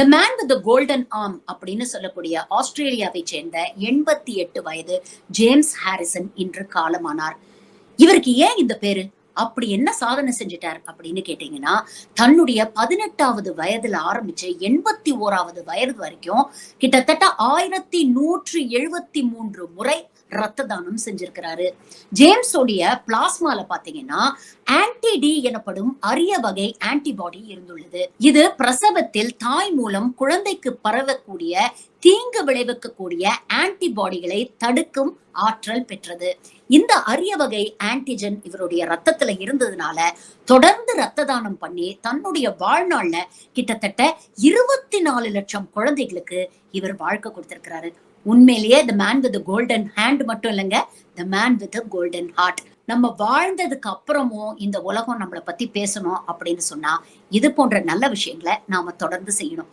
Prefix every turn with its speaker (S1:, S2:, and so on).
S1: The man with the golden arm அப்படின்னு சொல்லக்கூடிய ஆஸ்திரேலியாவை சேர்ந்த 88 வயது ஜேம்ஸ் ஹாரிசன் இன்று காலமானார். இவருக்கு ஏன் இந்த பேரு? அப்படி என்ன சாதனை செஞ்சுட்டார் அப்படின்னு கேட்டீங்கன்னா, தன்னுடைய 18வது வயதுல ஆரம்பிச்சு 81வது வயது வரைக்கும் கிட்டத்தட்ட 1173 முறை ரத்த தானம் செஞ்சிருக்கிறாரு. ஜேம்ஸோடைய பிளாஸ்மால பாத்தீங்கன்னா ஆன்டி-டி எனப்படும் அரிய வகை ஆன்டிபாடி இருந்துள்ளது. இது பிரசவத்தில் தாய் மூலம் குழந்தைக்கு பரவக்கூடிய தீங்கு விளைவிக்கக்கூடிய ஆன்டிபாடிகளை தடுக்கும் ஆற்றல் பெற்றது. இந்த அரிய வகை ஆன்டிஜன் இவருடைய ரத்தத்துல இருந்ததுனால தொடர்ந்து ரத்த தானம் பண்ணி தன்னுடைய வாழ்நாள்ல கிட்டத்தட்ட 24 லட்சம் குழந்தைகளுக்கு இவர் வாழ்க்கை கொடுத்திருக்கிறாரு. உண்மையிலேயே the man with golden hand மட்டும் இல்லைங்க, the man with golden heart. நம்ம வாழ்ந்ததுக்கு அப்புறமும் இந்த உலகம் நம்மளை பத்தி பேசணும் அப்படின்னு சொன்னா இது போன்ற நல்ல விஷயங்களை நாம தொடர்ந்து செய்யணும்.